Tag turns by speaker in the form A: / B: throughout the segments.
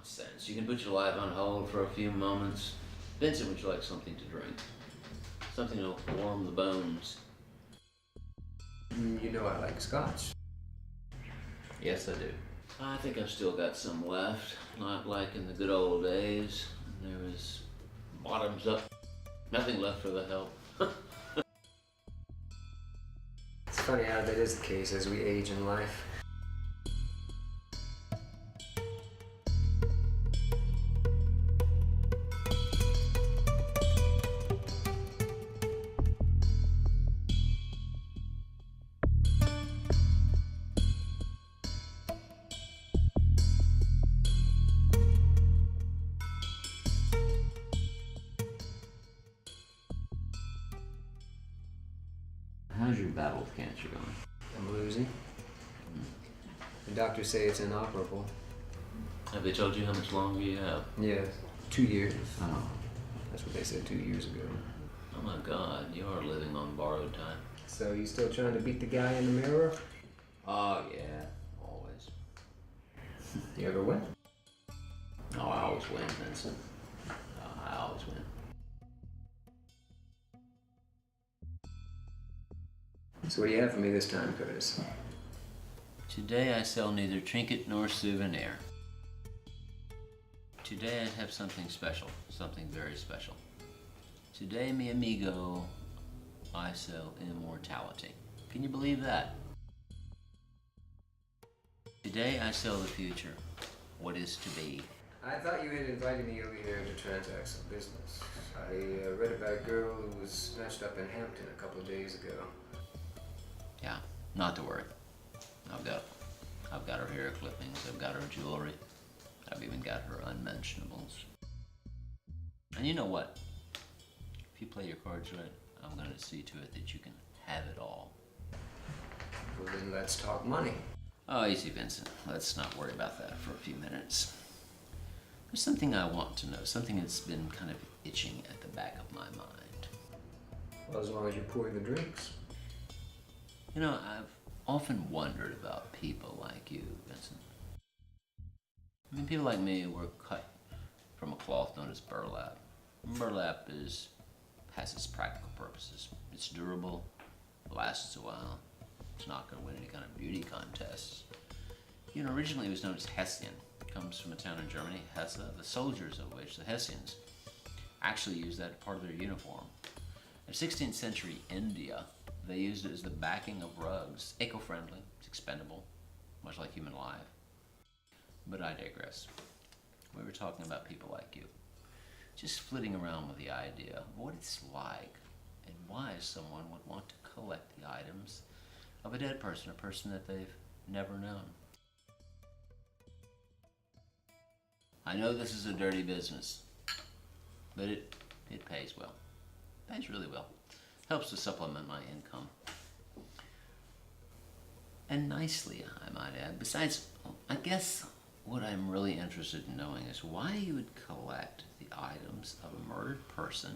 A: Nonsense. You can put your life on hold for a few moments. Vincent, would you like something to drink? Something to warm the bones.
B: You know I like scotch.
A: Yes, I do. I think I've still got some left. Not like in the good old days. There was bottoms up. Nothing left for the help.
B: It's funny how that is the case as we age in life.
A: How's your battle with cancer going?
B: I'm losing. The doctors say it's inoperable.
A: Have they told you how much longer you have?
B: Yeah, 2 years.
A: Oh.
B: That's what they said 2 years ago.
A: Oh my God, you are living on borrowed time.
B: So you still trying to beat the guy in the mirror?
A: Oh yeah, always.
B: You ever win?
A: Oh, I always win, Vincent. I always win.
B: So what do you have for me this time, Curtis?
A: Today I sell neither trinket nor souvenir. Today I have something special, something very special. Today, mi amigo, I sell immortality. Can you believe that? Today I sell the future, what is to be.
B: I thought you had invited me over here to transact some business. I read about a girl who was snatched up in Hampton a couple of days ago.
A: Yeah, not to worry. I've got her hair clippings, I've got her jewelry, I've even got her unmentionables. And you know what? If you play your cards right, I'm gonna see to it that you can have it all.
B: Well, then let's talk money.
A: Oh, easy, Vincent. Let's not worry about that for a few minutes. There's something I want to know, something that's been kind of itching at the back of my mind.
B: Well, as long as you're pouring the drinks.
A: You know, I've often wondered about people like you, Vincent. I mean, people like me were cut from a cloth known as burlap. Burlap has its practical purposes. It's durable, lasts a while. It's not going to win any kind of beauty contests. You know, originally it was known as Hessian. It comes from a town in Germany, Hesse, the soldiers of which, the Hessians, actually used that as part of their uniform. In 16th century India, they used it as the backing of rugs. Eco-friendly, it's expendable, much like human life. But I digress. We were talking about people like you. Just flitting around with the idea of what it's like and why someone would want to collect the items of a dead person, a person that they've never known. I know this is a dirty business, but it pays well. It pays really well. Helps to supplement my income. And nicely, I might add. Besides, I guess what I'm really interested in knowing is why you would collect the items of a murdered person.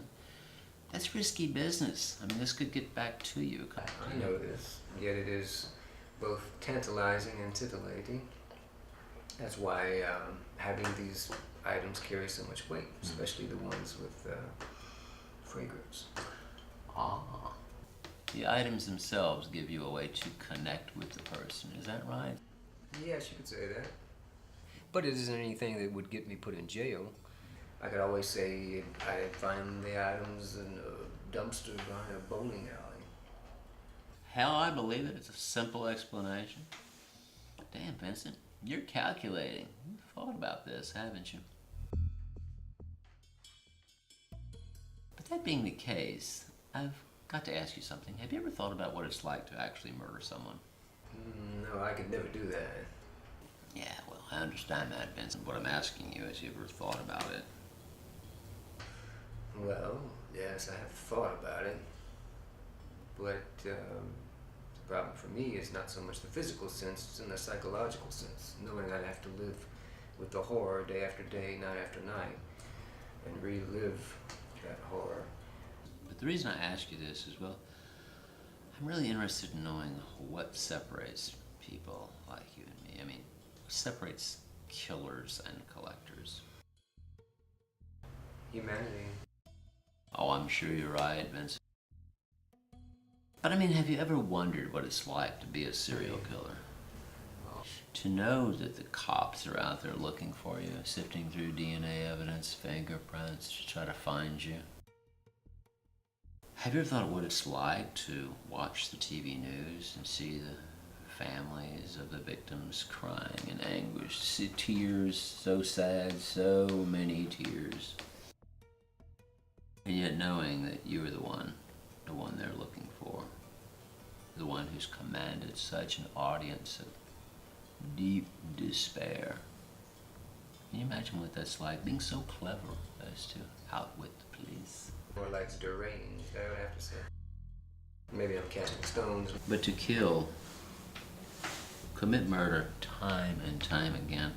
A: That's risky business. I mean, this could get back to you.
B: I know this, yet it is both tantalizing and titillating. That's why having these items carry so much weight, especially the ones with fragrance.
A: Ah. The items themselves give you a way to connect with the person, is that right?
B: Yes, you could say that. But it isn't anything that would get me put in jail. I could always say I find the items in a dumpster behind a bowling alley.
A: Hell, I believe it. It's a simple explanation. Damn, Vincent, you're calculating. You've thought about this, haven't you? But that being the case, I've got to ask you something. Have you ever thought about what it's like to actually murder someone?
B: No, I could never do that.
A: Yeah, well, I understand that, Vincent. What I'm asking you is, you ever thought about it?
B: Well, yes, I have thought about it. But the problem for me is not so much the physical sense, it's in the psychological sense. Knowing I'd have to live with the horror day after day, night after night, and relive that horror.
A: But the reason I ask you this is, well, I'm really interested in knowing what separates people like you and me. I mean, what separates killers and collectors?
B: Humanity.
A: Oh, I'm sure you're right, Vincent. But I mean, have you ever wondered what it's like to be a serial killer? To know that the cops are out there looking for you, sifting through DNA evidence, fingerprints to try to find you. Have you ever thought what it's like to watch the TV news and see the families of the victims crying in anguish? See tears, so sad, so many tears. And yet knowing that you are the one they're looking for. The one who's commanded such an audience of deep despair. Can you imagine what that's like, being so clever as to outwit the police?
B: More like deranged, I would have to say. Maybe I'm casting stones.
A: But to kill, commit murder time and time again,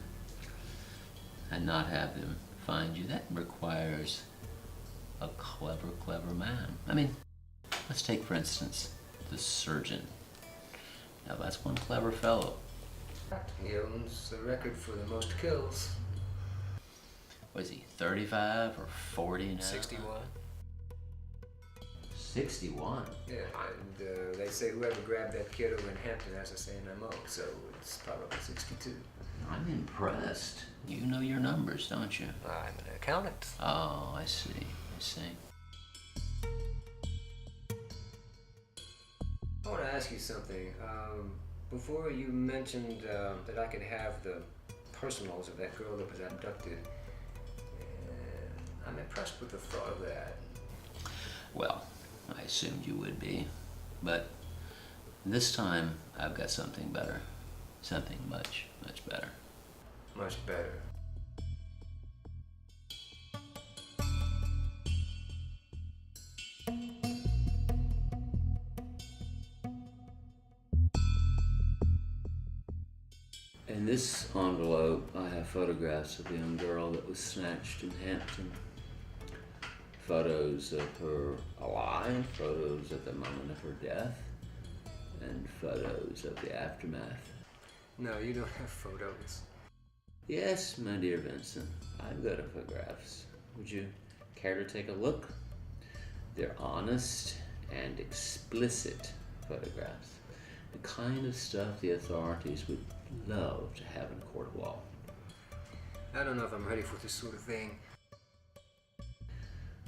A: and not have them find you, that requires a clever man. I mean, let's take, for instance, the surgeon. Now that's one clever fellow.
B: He owns the record for the most kills.
A: Was he 35 or 40 now?
B: 61.
A: 61?
B: Yeah, and they say whoever grabbed that kid over in Hampton has the same MO, so it's probably 62.
A: I'm impressed. You know your numbers, don't you?
B: I'm an accountant.
A: Oh, I see.
B: I want to ask you something. Before you mentioned that I could have the personals of that girl that was abducted, I'm impressed with the thought of that.
A: Well, I assumed you would be. But this time, I've got something better. Something much better.
B: Much better.
A: In this envelope, I have photographs of the young girl that was snatched in Hampton. Photos of her alive, photos at the moment of her death, and photos of the aftermath.
B: No, you don't have photos.
A: Yes, my dear Vincent, I've got photographs. Would you care to take a look? They're honest and explicit photographs. The kind of stuff the authorities would love to have in court of law.
B: I don't know if I'm ready for this sort of thing.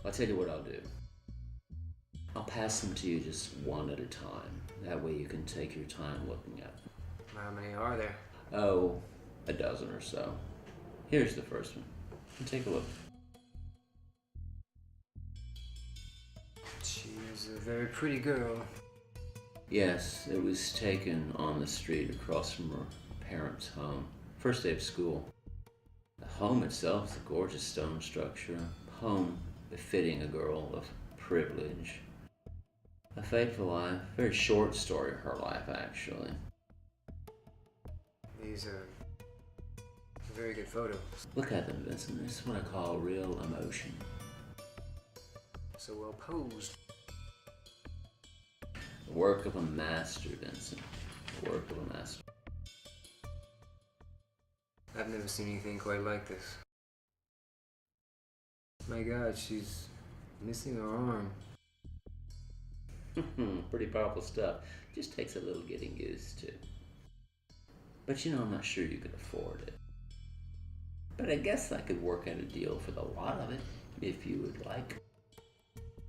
A: I'll tell you what I'll do. I'll pass them to you just one at a time. That way you can take your time looking at them.
B: How many are there?
A: Oh, a dozen or so. Here's the first one. Take a look.
B: She's a very pretty girl.
A: Yes, it was taken on the street across from her parents' home. First day of school. The home itself is a gorgeous stone structure. A home befitting a girl of privilege. A faithful life. Very short story of her life, actually.
B: These are very good photos.
A: Look at them, Vincent. This is what I call real emotion.
B: So well posed.
A: The work of a master, Vincent. The work of a master.
B: I've never seen anything quite like this. My God, she's missing her arm.
A: Pretty powerful stuff. Just takes a little getting used to. But you know, I'm not sure you could afford it. But I guess I could work out a deal for the lot of it, if you would like.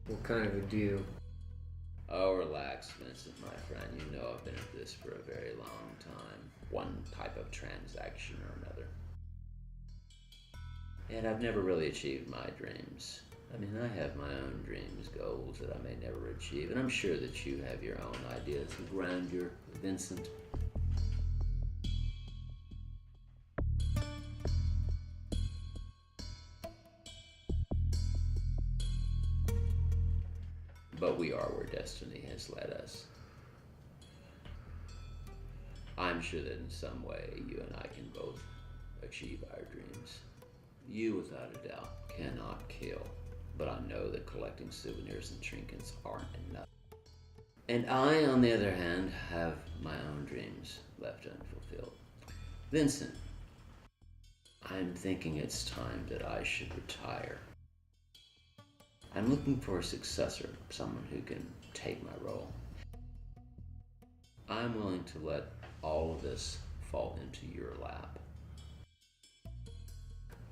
B: What kind of a deal?
A: Oh, relax, Vincent, my friend. You know I've been at this for a very long time. One type of transaction or another. And I've never really achieved my dreams. I mean, I have my own dreams, goals that I may never achieve, and I'm sure that you have your own ideas of grandeur, Vincent. But we are where destiny has led us. I'm sure that in some way you and I can both achieve our dreams. You, without a doubt, cannot kill, but I know that collecting souvenirs and trinkets aren't enough. And I, on the other hand, have my own dreams left unfulfilled. Vincent, I'm thinking it's time that I should retire. I'm looking for a successor, someone who can take my role. I'm willing to let all of this fall into your lap.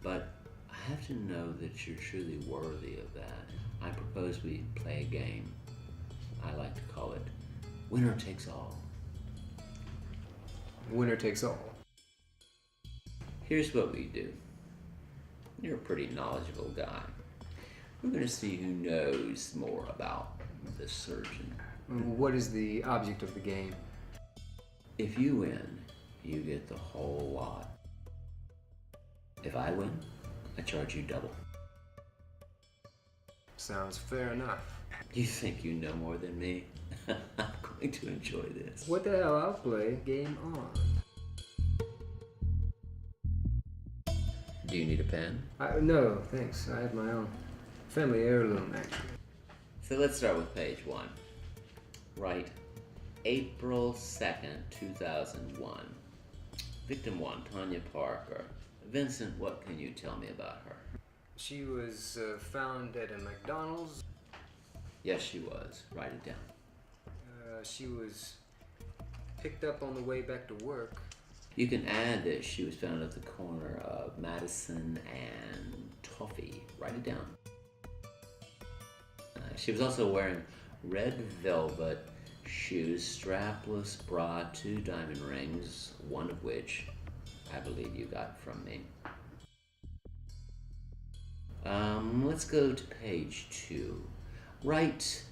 A: But I have to know that you're truly worthy of that. I propose we play a game. I like to call it winner takes all.
B: Winner takes all.
A: Here's what we do. You're a pretty knowledgeable guy. We're going to see who knows more about the surgeon.
B: What is the object of the game?
A: If you win, you get the whole lot. If I win, I charge you double.
B: Sounds fair enough.
A: You think you know more than me? I'm going to enjoy this.
B: What the hell, I'll play. Game on.
A: Do you need a pen?
B: No, thanks. I have my own. Family heirloom, actually.
A: So let's start with page 1. Write April 2nd, 2001. Victim 1, Tanya Parker. Vincent, what can you tell me about her?
B: She was found at a McDonald's.
A: Yes, she was. Write it down.
B: She was picked up on the way back to work.
A: You can add that she was found at the corner of Madison and Toffee. Write it down. She was also wearing red velvet shoes, strapless bra, 2 diamond rings, one of which I believe you got from me. Let's go to page 2. Write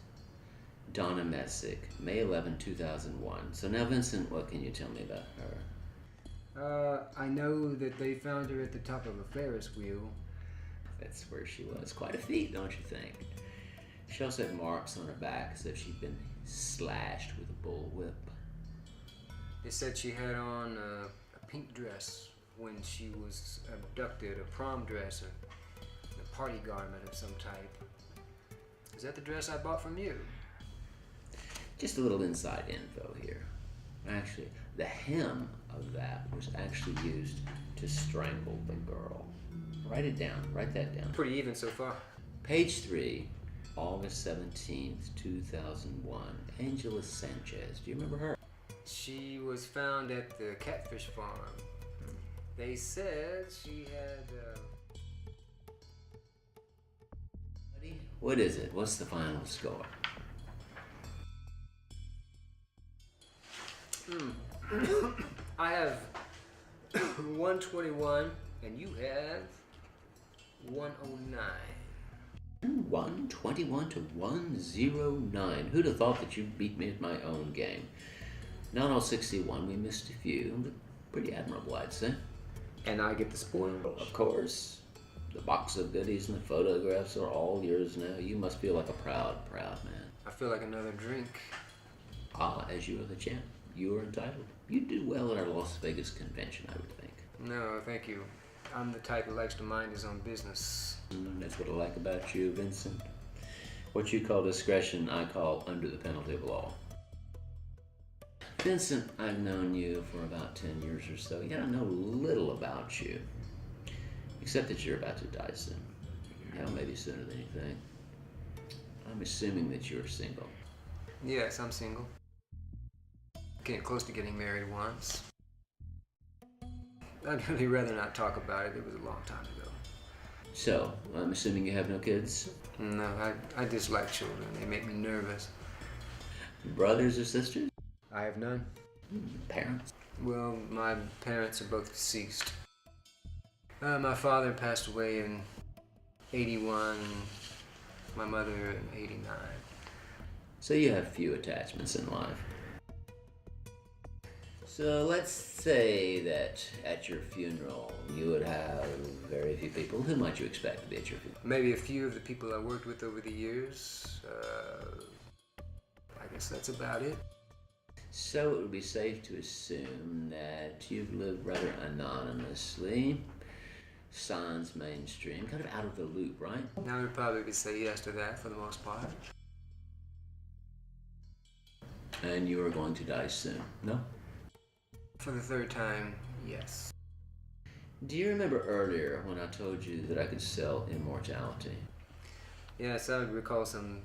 A: Donna Messick, May 11, 2001. So now, Vincent, what can you tell me about her?
B: I know that they found her at the top of a Ferris wheel.
A: That's where she was. Quite a feat, don't you think? She also had marks on her back as if she'd been slashed with a bullwhip.
B: They said she had on a pink dress when she was abducted, a prom dress, a party garment of some type. Is that the dress I bought from you?
A: Just a little inside info here. Actually, the hem of that was actually used to strangle the girl. Write it down. Write that down.
B: Pretty even so far.
A: Page 3, August 17th, 2001. Angela Sanchez. Do you remember her?
B: She was found at the catfish farm. They said she had...
A: What is it? What's the final score?
B: I have 121, and you have 109.
A: 121 to 109. Who'd have thought that you'd beat me at my own game? Not all 61, we missed a few, but pretty admirable, I'd say.
B: And I get the spoils.
A: Of course. The box of goodies and the photographs are all yours now. You must feel like a proud, proud man.
B: I feel like another drink.
A: As you are the champ, you are entitled. You'd do well at our Las Vegas convention, I would think.
B: No, thank you. I'm the type who likes to mind his own business.
A: That's what I like about you, Vincent. What you call discretion, I call under the penalty of law. Vincent, I've known you for about 10 years or so, yet I know little about you. Except that you're about to die soon. Hell, maybe sooner than you think. I'm assuming that you're single.
B: Yes, I'm single. Came close to getting married once. I'd really rather not talk about it. It was a long time ago.
A: So, I'm assuming you have no kids?
B: No, I dislike children. They make me nervous.
A: Brothers or sisters?
B: I have none.
A: Parents?
B: Well, my parents are both deceased. My father passed away in 81, my mother in 89.
A: So you have few attachments in life. So let's say that at your funeral you would have very few people. Who might you expect to be at your funeral?
B: Maybe a few of the people I worked with over the years. I guess that's about it.
A: So it would be safe to assume that you've lived rather anonymously, sans mainstream, kind of out of the loop, right?
B: Now we'd probably say yes to that for the most part.
A: And you are going to die soon, no?
B: For the third time, yes.
A: Do you remember earlier when I told you that I could sell immortality?
B: Yes, I would recall some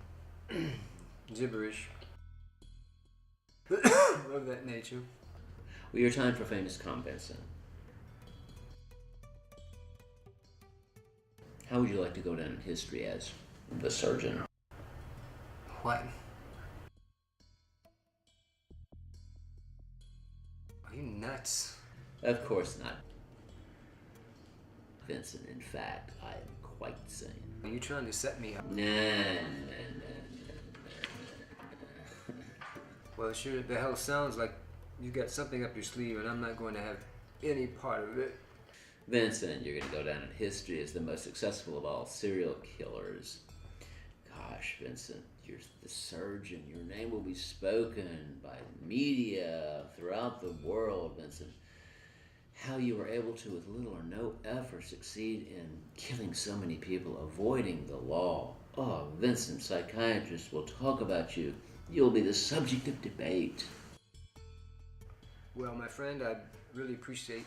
B: gibberish of that nature.
A: Well, your time for fame has come, Vincent. How would you like to go down in history as the surgeon?
B: What? Are you nuts?
A: Of course not, Vincent. In fact, I am quite sane.
B: Are you trying to set me up?
A: Nah.
B: Well, it sure the hell sounds like you got something up your sleeve, and I'm not going to have any part of it.
A: Vincent, you're going to go down in history as the most successful of all serial killers. Gosh, Vincent, you're the surgeon. Your name will be spoken by media throughout the world, Vincent. How you were able to, with little or no effort, succeed in killing so many people, avoiding the law. Oh, Vincent, psychiatrists will talk about you. You'll be the subject of debate.
B: Well, my friend, I really appreciate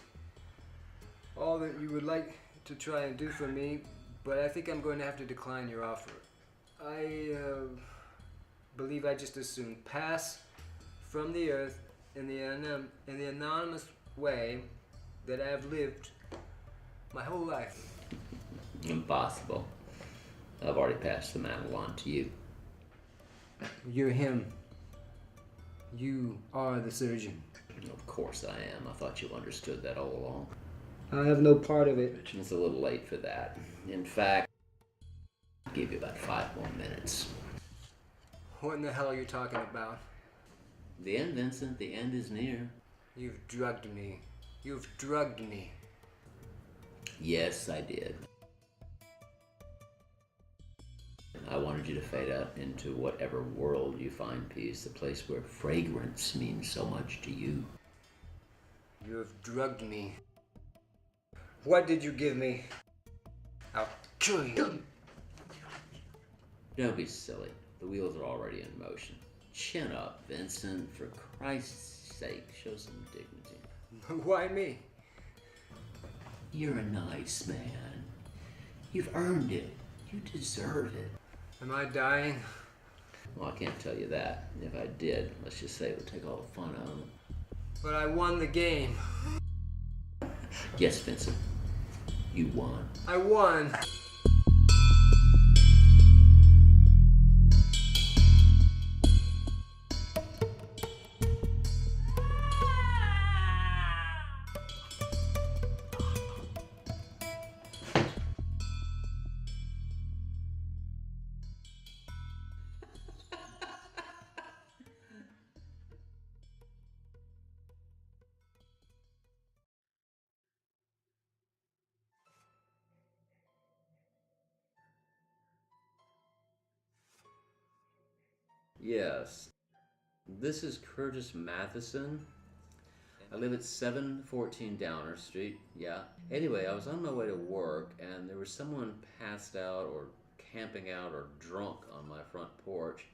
B: all that you would like to try and do for me, but I think I'm going to have to decline your offer. I believe I just as soon pass from the earth in the anonymous way that I've lived my whole life.
A: Impossible. I've already passed the mantle on to you.
B: You're him. You are the surgeon.
A: Of course I am. I thought you understood that all along.
B: I have no part of it.
A: It's a little late for that. In fact, I'll give you about 5 more minutes.
B: What in the hell are you talking about?
A: The end, Vincent. The end is near.
B: You've drugged me. You've drugged me.
A: Yes, I did. I wanted you to fade out into whatever world you find peace, the place where fragrance means so much to you.
B: You have drugged me. What did you give me? I'll kill you.
A: Don't be silly. The wheels are already in motion. Chin up, Vincent. For Christ's sake, show some dignity.
B: Why me?
A: You're a nice man. You've earned it. You deserve it.
B: Am I dying?
A: Well, I can't tell you that. If I did, let's just say it would take all the fun out of it.
B: But I won the game.
A: Yes, Vincent. You won.
B: I won.
A: Yes. This is Curtis Matheson. I live at 714 Downer Street. Yeah. Anyway, I was on my way to work and there was someone passed out or camping out or drunk on my front porch.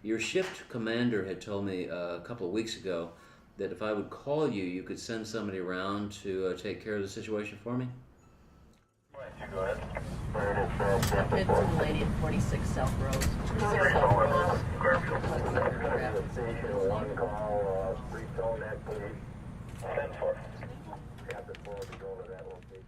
A: Your shift commander had told me a couple of weeks ago that if I would call you, you could send somebody around to take care of the situation for me.
C: Go ahead. It's a lady at 46 South Road. 46 South Road.
D: Station 1 call, retone that please. 10-4. Captain 4 to go to that location.